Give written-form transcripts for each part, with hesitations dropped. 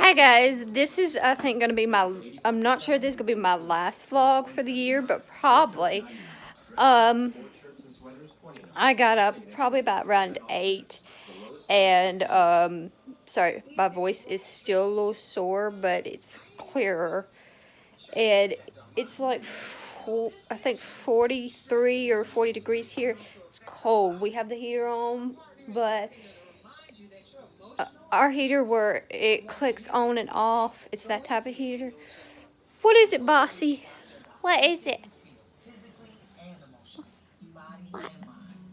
Hi guys, this is I think gonna be I'm not sure this is gonna be my last vlog for the year, but probably. I got up probably about around 8 and sorry, my voice is still a little sore, but it's clearer. And it's like I think 43 or 40 degrees here. It's cold. We have the heater on, but our heater where it clicks on and off, it's that type of heater. What is it, Bossy? What is it? What?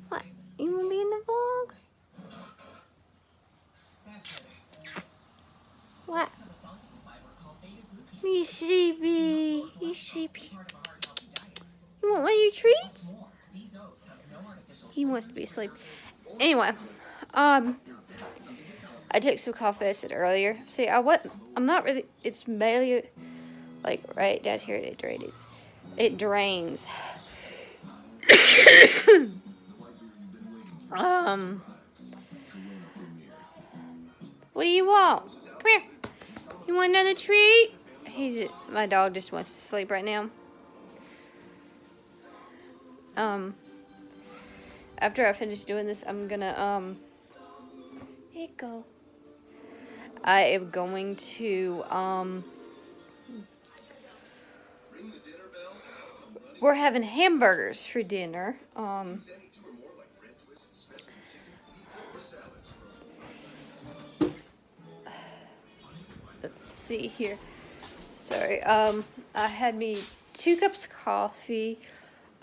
What? You want to be in the vlog? What? You sleepy. You sleepy. You want one of your treats? He wants to be asleep. Anyway, I took some cough medicine earlier. See, I'm not really. It's mainly like right down here. It drains. It drains. What do you want? Come here. You want another treat? My dog just wants to sleep right now. After I finish doing this, I'm gonna here you go. I am going to we're having hamburgers for dinner. Let's see here. Sorry. I had me 2 cups of coffee.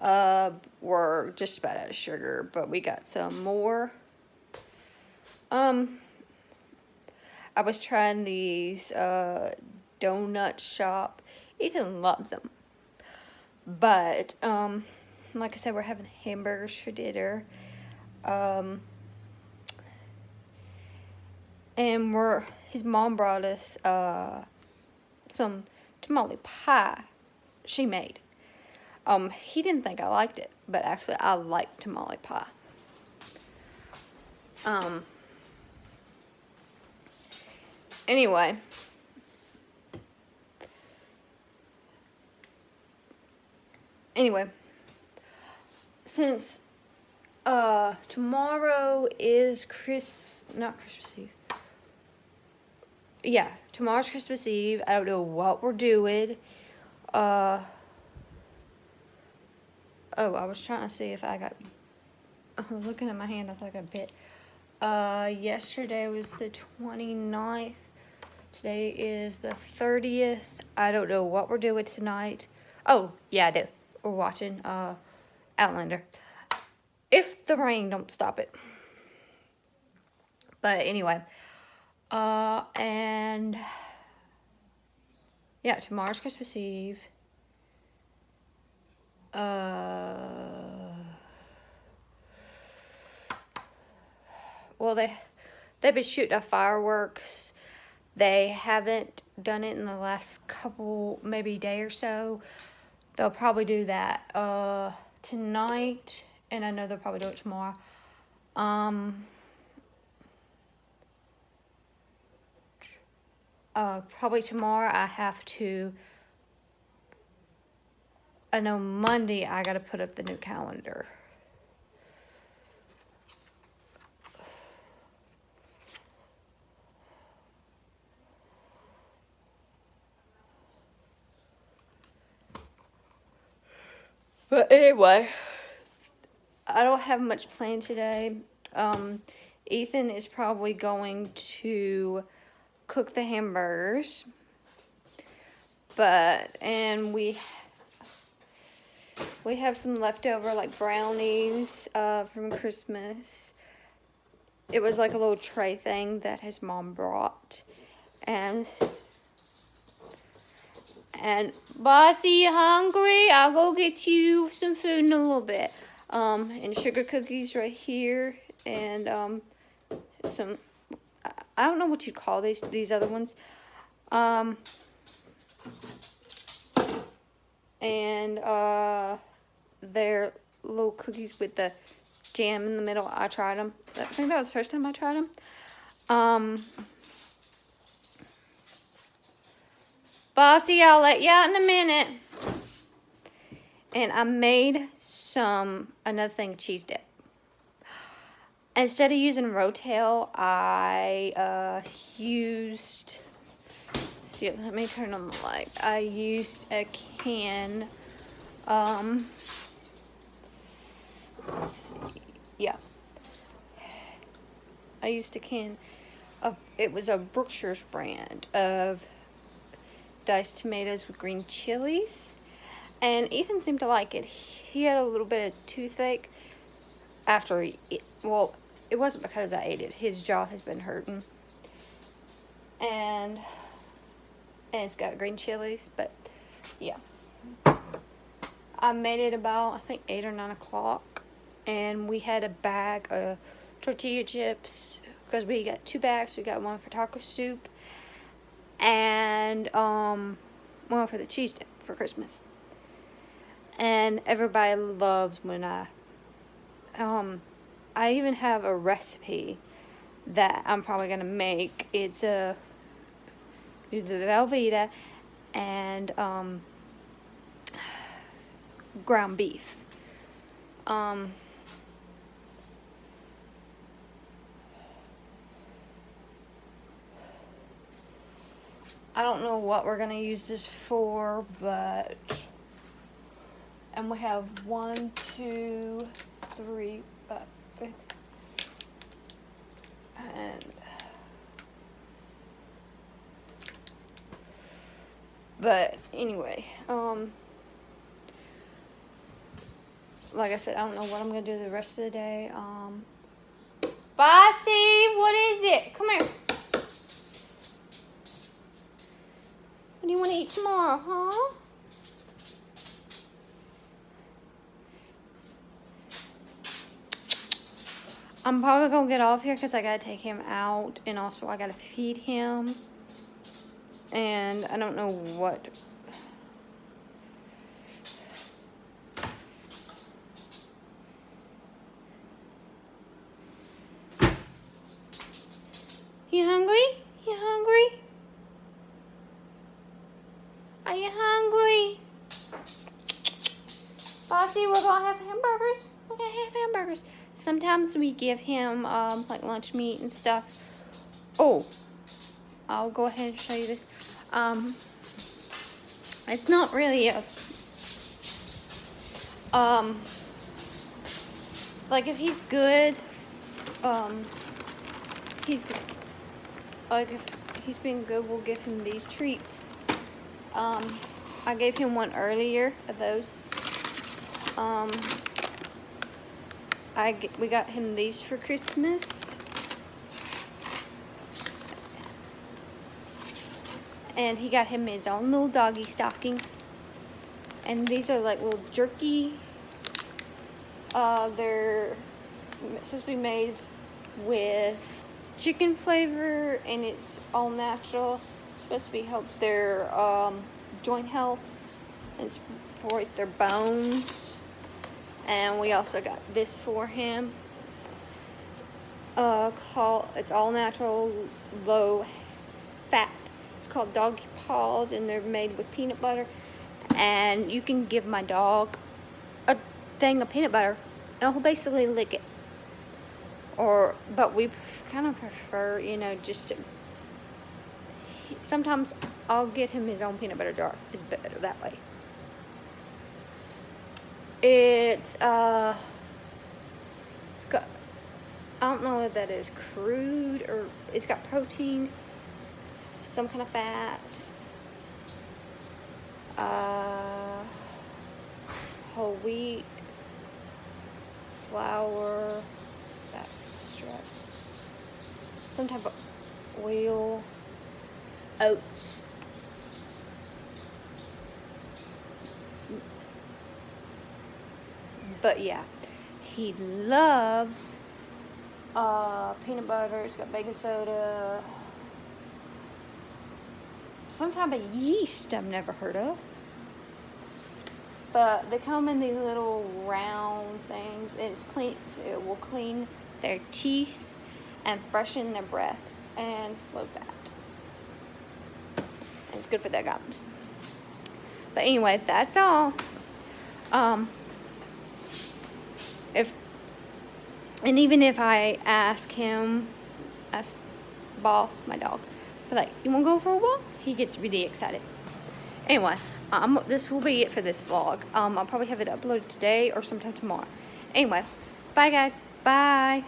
We're just about out of sugar, but we got some more. I was trying these donut shop. Ethan loves them. But like I said, we're having hamburgers for dinner. And his mom brought us some tamale pie she made. He didn't think I liked it, but actually I like tamale pie. Anyway. Since tomorrow is not Christmas Eve. Yeah, tomorrow's Christmas Eve. I don't know what we're doing. Oh, I was trying to see if I was looking at my hand. I thought I got bit. Yesterday was the 29th. Today is the 30th. I don't know what we're doing tonight. Oh, yeah, I do. We're watching Outlander. If the rain don't stop it. But anyway. And yeah, tomorrow's Christmas Eve. Well, they've been shooting off fireworks. They haven't done it in the last couple, maybe day or so. They'll probably do that tonight, and I know they'll probably do it tomorrow. Probably tomorrow I know Monday I gotta put up the new calendar. But anyway, I don't have much planned today. Ethan is probably going to cook the hamburgers. And we have some leftover like brownies from Christmas. It was like a little tray thing that his mom brought. And Bossy, you hungry? I'll go get you some food in a little bit. And sugar cookies right here. And some, I don't know what you call these other ones. And they're little cookies with the jam in the middle. I tried them. I think that was the first time I tried them. Bossy, I'll let you out in a minute. And I made another thing, cheese dip. Instead of using Rotel, I used, see, let me turn on the light. I used a can, let's see, yeah. I used a can of, it was a Brookshire's brand of diced tomatoes with green chilies. And Ethan seemed to like it. He had a little bit of toothache after well, it wasn't because I ate it. His jaw has been hurting. And it's got green chilies, but yeah. I made it about, I think, 8 or 9 o'clock. And we had a bag of tortilla chips because we got 2 bags. We got one for taco soup and one for the cheese dip for Christmas. And everybody loves when I even have a recipe that I'm probably gonna make. It's the Velveeta and ground beef. I don't know what we're gonna use this for, but, and we have 1, 2, 3, and but anyway, like I said, I don't know what I'm gonna do the rest of the day. Bossy, what is it? Come here. What do you want to eat tomorrow, huh? I'm probably gonna get off here because I gotta take him out, and also I gotta feed him, and I don't know what. You hungry? You hungry? Are you hungry? Bossy, we're gonna have hamburgers. We're gonna have hamburgers. Sometimes we give him like lunch meat and stuff. Oh, I'll go ahead and show you this. It's not really a like if he's good, he's good. Like if he's been good, we'll give him these treats. I gave him one earlier of those. We got him these for Christmas. And he got him his own little doggy stocking. And these are like little jerky. They're supposed to be made with chicken flavor, and it's all natural. It's supposed to be help their joint health and support their bones. And we also got this for him. It's all natural, low fat. It's called Doggy Paws, and they're made with peanut butter. And you can give my dog a thing of peanut butter, and he'll basically lick it. But we kind of prefer, you know, just to. Sometimes I'll get him his own peanut butter jar. It's better that way. It's got, I don't know if that is crude or it's got protein, some kind of fat, whole wheat, flour, extract, some type of oil, oats. But yeah, he loves peanut butter. It's got baking soda, some type of yeast I've never heard of. But they come in these little round things, and it's clean. It will clean their teeth and freshen their breath, and it's low fat. It's good for their gums. But anyway, that's all. Even if I ask Boss, my dog, but like, you want to go for a walk? He gets really excited. Anyway, this will be it for this vlog. I'll probably have it uploaded today or sometime tomorrow. Anyway, bye guys. Bye.